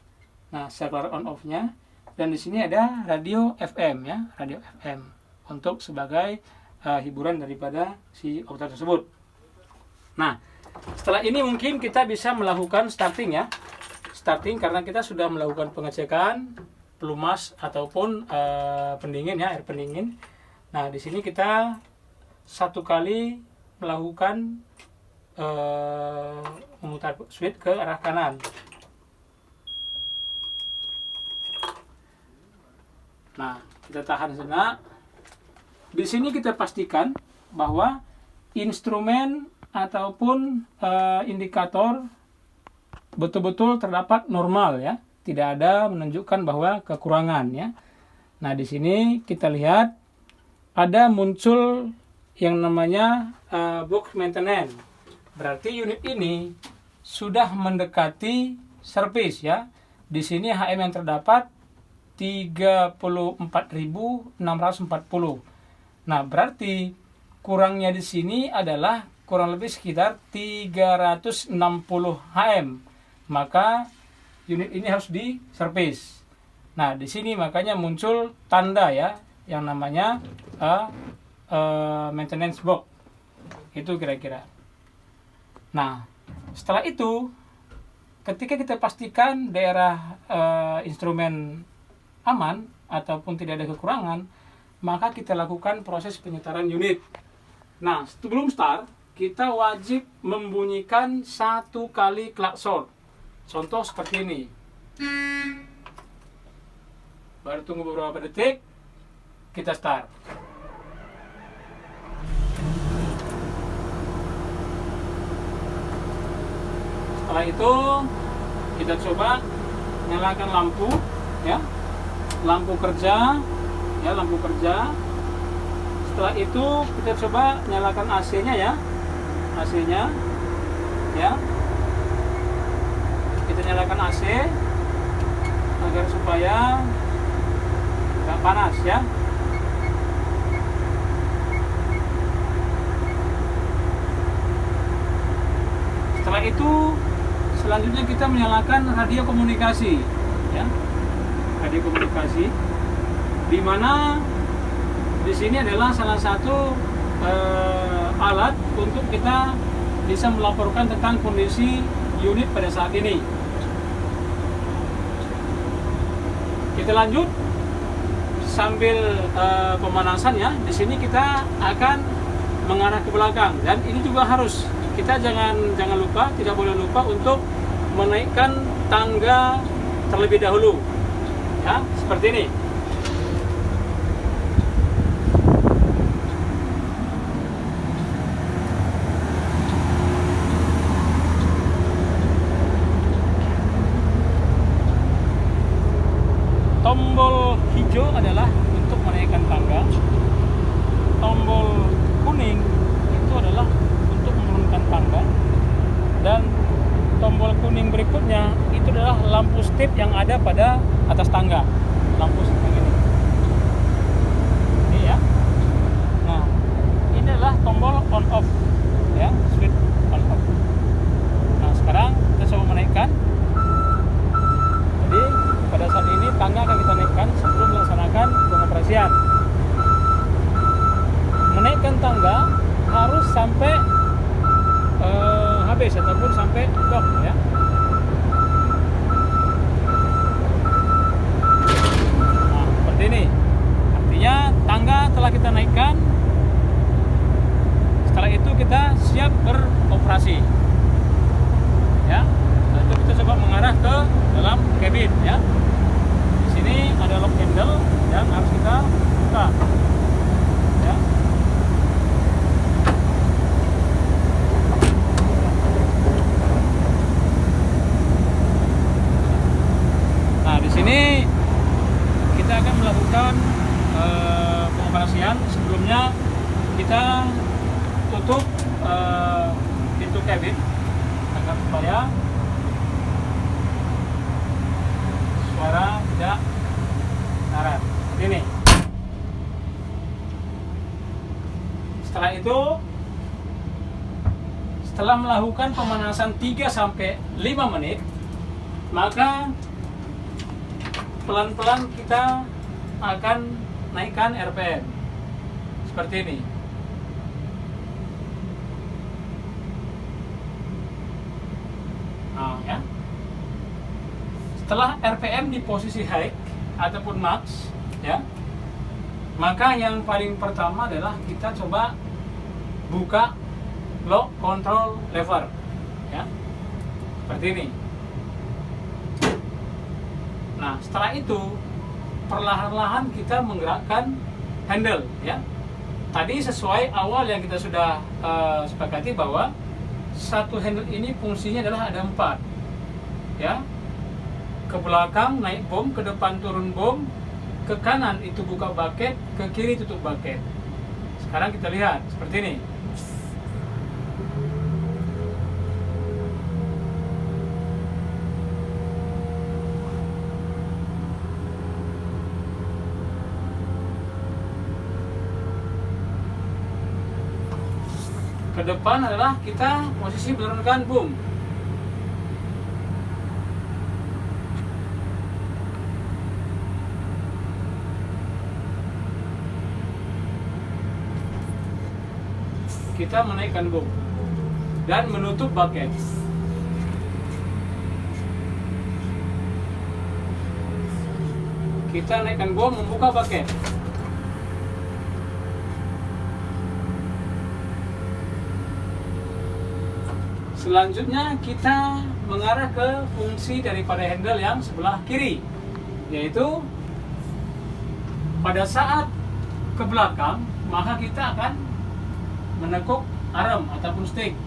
Speaker 1: Nah, circular on off-nya, dan di sini ada radio FM, ya, radio FM untuk sebagai hiburan daripada si operator tersebut. Nah, setelah ini mungkin kita bisa melakukan starting, ya. Starting karena kita sudah melakukan pengecekan pelumas ataupun pendingin, ya, air pendingin. Nah, di sini kita satu kali melakukan memutar switch ke arah kanan. Nah, kita tahan sejenak. Di sini kita pastikan bahwa instrumen ataupun indikator betul-betul terdapat normal ya, tidak ada menunjukkan bahwa kekurangan ya. Nah, di sini kita lihat ada muncul yang namanya box maintenance. Berarti unit ini sudah mendekati servis ya. Di sini HM yang terdapat 34.640. Nah, berarti kurangnya di sini adalah kurang lebih sekitar 360 HM. Maka unit ini harus diservis. Nah, di sini makanya muncul tanda ya yang namanya maintenance box. Itu kira-kira. Nah, setelah itu ketika kita pastikan daerah instrumen aman ataupun tidak ada kekurangan, maka kita lakukan proses penyetaran unit. Nah, sebelum start, kita wajib membunyikan 1 kali klakson. Contoh seperti ini. Baru tunggu beberapa detik, kita start. Setelah itu, kita coba nyalakan lampu, ya, lampu kerja. Setelah itu kita coba nyalakan AC-nya ya, ya. Kita nyalakan AC agar supaya nggak panas ya. Setelah itu selanjutnya kita menyalakan radio komunikasi ya. Radio komunikasi di mana di sini adalah salah satu alat untuk kita bisa melaporkan tentang kondisi unit pada saat ini. Kita lanjut sambil pemanasan ya. Di sini kita akan mengarah ke belakang dan ini juga harus kita jangan lupa, tidak boleh lupa untuk menaikkan tangga terlebih dahulu. Ya, seperti ini. Tombol hijau adalah untuk menaikkan tangga. Tombol kuning itu adalah untuk menurunkan tangga. Dan tombol kuning berikutnya itu adalah lampu step yang ada pada atas tangga. Lampu step yang ini. Ini ya. Nah, ini adalah tombol on off ya, switch on off. Nah, sekarang kita coba menaikkan. Jadi pada saat ini tangga akan kita naikkan sebelum melaksanakan pengoperasian. Menaikkan tangga harus sampai habis ataupun sampai top ya. Nah, seperti ini. Artinya tangga telah kita naikkan. Setelah itu kita siap beroperasi. Ya. Lalu kita coba mengarah ke dalam cabin ya. Di sini ada lock handle yang harus kita buka. Ya. Nah, di sini kita akan melakukan pengoperasian. Sebelumnya kita tutup pintu cabin agar supaya suara tidak karat. Ini. Setelah itu, setelah melakukan pemanasan 3 sampai 5 menit, maka pelan-pelan kita akan naikkan RPM. Seperti ini. Nah, ya. Setelah RPM di posisi high ataupun max, ya, Maka yang paling pertama adalah kita coba buka lock control lever, ya, seperti ini. Nah, setelah itu perlahan-lahan kita menggerakkan handle, ya. Tadi sesuai awal yang kita sudah sepakati bahwa satu handle ini fungsinya adalah ada 4, ya. Ke belakang naik bom, ke depan turun bom, ke kanan itu buka bucket, ke kiri tutup bucket. Sekarang kita lihat seperti ini. Ke depan adalah kita posisi menurunkan boom. Kita menaikkan boom dan menutup bucket. Kita naikkan boom, membuka bucket. Selanjutnya kita mengarah ke fungsi daripada handle yang sebelah kiri, yaitu pada saat ke belakang maka kita akan menekuk arm ataupun stick.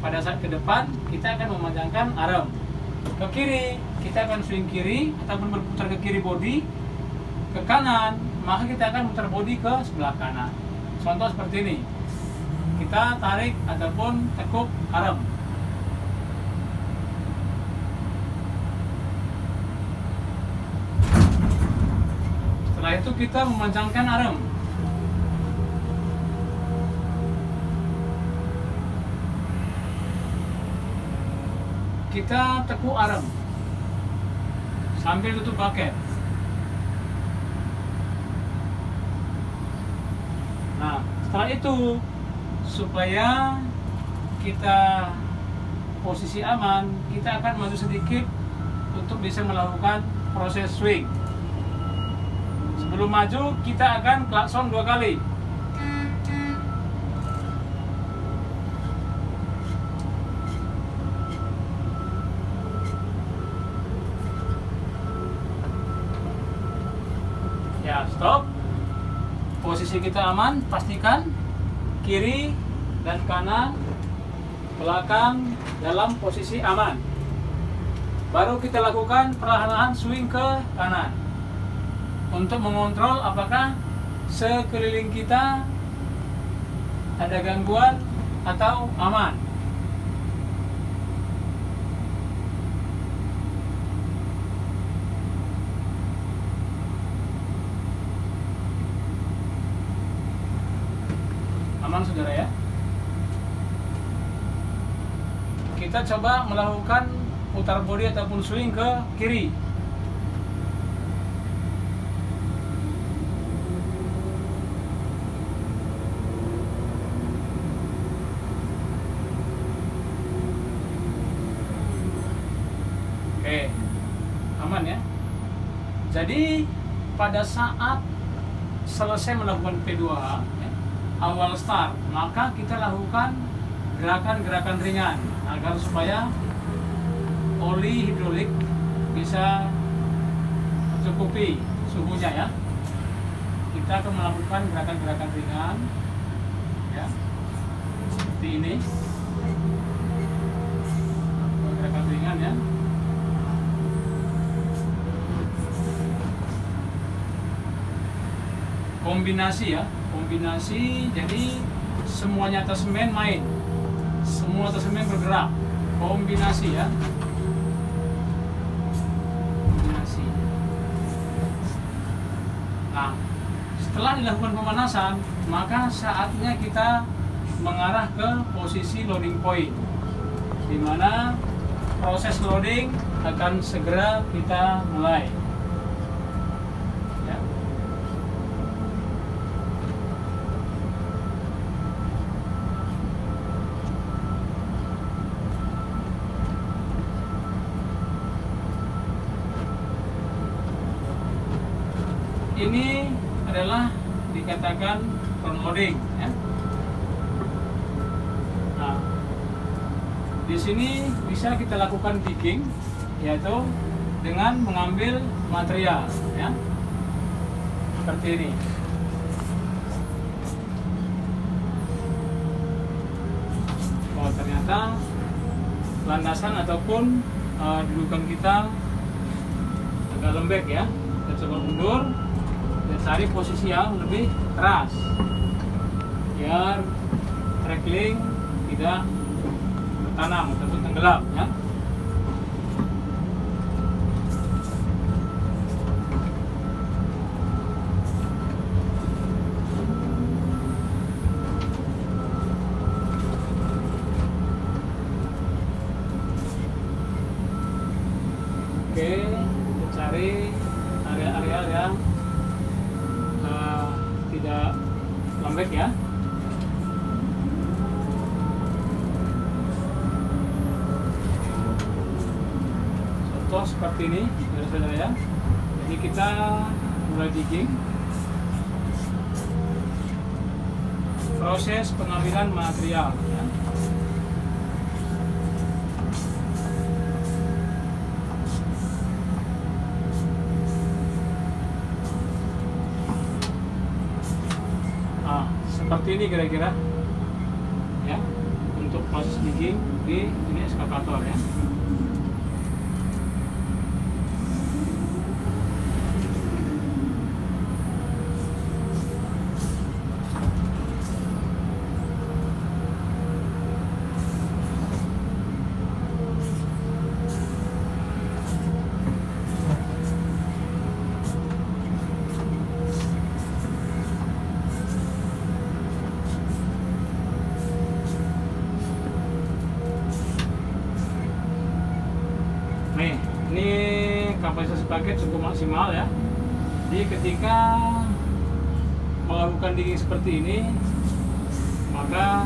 Speaker 1: Pada saat ke depan kita akan memanjangkan arm. Ke kiri kita akan swing kiri ataupun berputar ke kiri body. Ke kanan maka kita akan putar body ke sebelah kanan. Contoh seperti ini. Kita tarik ataupun tekuk arm. Setelah itu kita memanjangkan arm. Kita tekuk arm sambil tutup bucket. Nah, setelah itu supaya kita posisi aman, kita akan maju sedikit untuk bisa melakukan proses swing. Sebelum maju, kita akan klakson 2 kali. Ya, stop. Posisi kita aman, pastikan kiri dan kanan, belakang dalam posisi aman. Baru kita lakukan perlahan-lahan swing ke kanan untuk mengontrol apakah sekeliling kita ada gangguan atau aman. Aman saudara ya. Kita coba melakukan putar body ataupun swing ke kiri. Oke, aman ya. Jadi pada saat selesai melakukan P2 ya, awal start, maka kita lakukan gerakan-gerakan ringan agar supaya oli hidrolik bisa mencukupi suhunya ya. Kita akan melakukan gerakan-gerakan ringan ya, seperti ini. Gerakan ringan ya. Kombinasi ya, kombinasi, jadi semuanya atasemen main, semua atasemen bergerak, kombinasi ya, kombinasi. Nah, setelah dilakukan pemanasan, maka saatnya kita mengarah ke posisi loading point, di mana proses loading akan segera kita mulai. Ini adalah dikatakan front loading ya. Nah, di sini bisa kita lakukan digging, yaitu dengan mengambil material ya, seperti ini. Oh, ternyata landasan ataupun dudukan kita agak lembek ya. Kita coba mundur dan cari posisi yang lebih keras biar trackling tidak tertanam ataupun tenggelam ya. Oke, kita cari area-area yang tidak lembek ya. Contoh seperti ini, saudara-saudara ya. Jadi kita mulai digging. Proses pengambilan material ya. Seperti ini kira-kira ya, untuk proses digging di ini eskavator ya. Nih, ini kapasitas paket cukup maksimal ya. Jadi ketika melakukan digging seperti ini, maka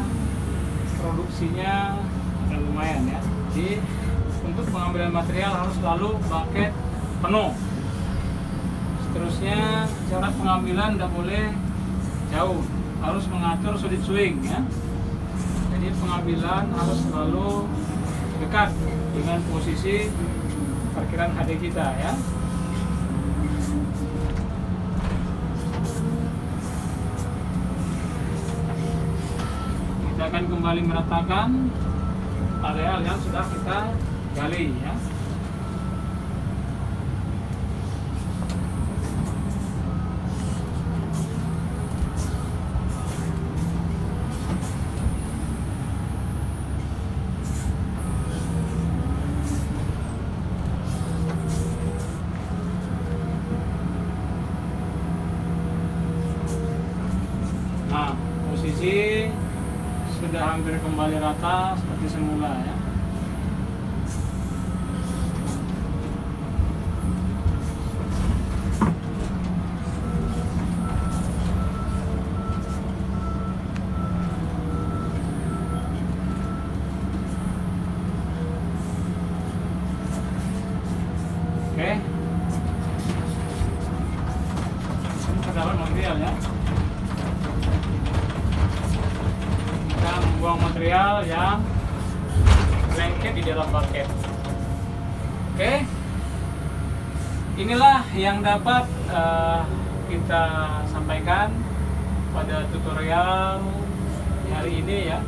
Speaker 1: produksinya akan lumayan ya. Jadi untuk pengambilan material harus selalu paket penuh. Seterusnya jarak pengambilan tidak boleh jauh, harus mengatur sudut swing ya. Jadi pengambilan harus selalu dekat dengan posisi parkiran HD kita ya. Kita akan kembali meratakan area yang sudah kita gali ya. Nah, posisi sudah hampir kembali rata seperti semula ya. Oke. Ini terdapat material ya. Membuang material yang lengket di dalam bucket. Oke, inilah yang dapat kita sampaikan pada tutorial hari ini ya.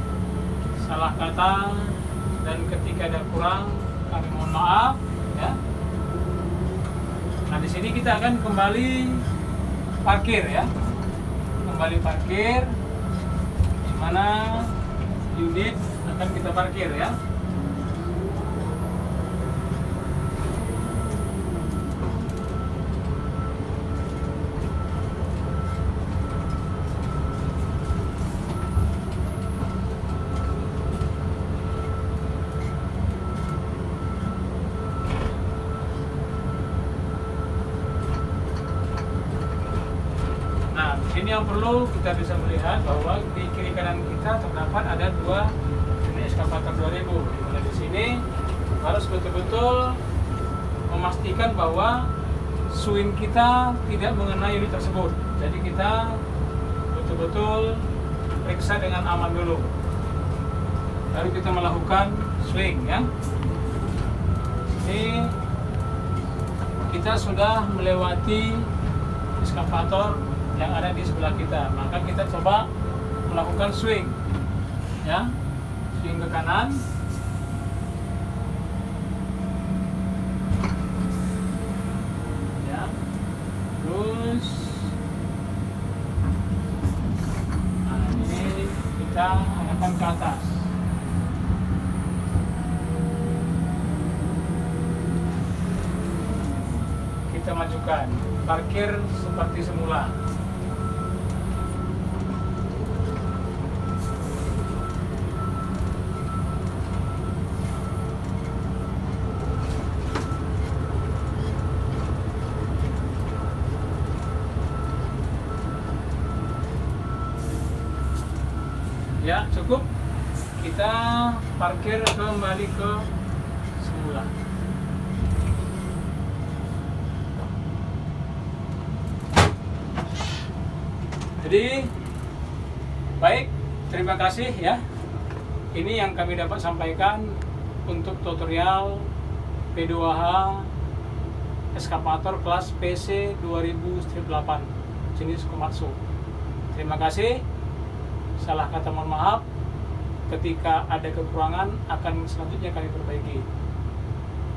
Speaker 1: Salah kata dan ketika ada kurang kami mohon maaf ya. Nah, di sini kita akan kembali parkir ya. Kembali parkir, di mana unit akan kita parkir ya. Nah, ini yang perlu kita bisa melihat bahwa di kiri kanan kita terdapat ada dua unit eskavator 2000. Dimana di sini harus betul-betul memastikan bahwa swing kita tidak mengenai unit tersebut. Jadi kita betul-betul periksa dengan aman dulu. Lalu kita melakukan swing ya. Ini kita sudah melewati eskavator yang ada di sebelah kita, maka kita coba melakukan swing ya, swing ke kanan, ya, terus nah, ini kita arahkan ke atas. Kita majukan, parkir seperti semula. Ya, cukup. Kita parkir kembali ke semula. Jadi, baik, terima kasih ya. Ini yang kami dapat sampaikan untuk tutorial P2H eskavator kelas PC 2000-8 jenis Komatsu. Terima kasih. Salah kata mohon maaf. Ketika ada kekurangan akan selanjutnya kami perbaiki.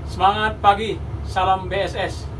Speaker 1: Semangat pagi, salam BSS.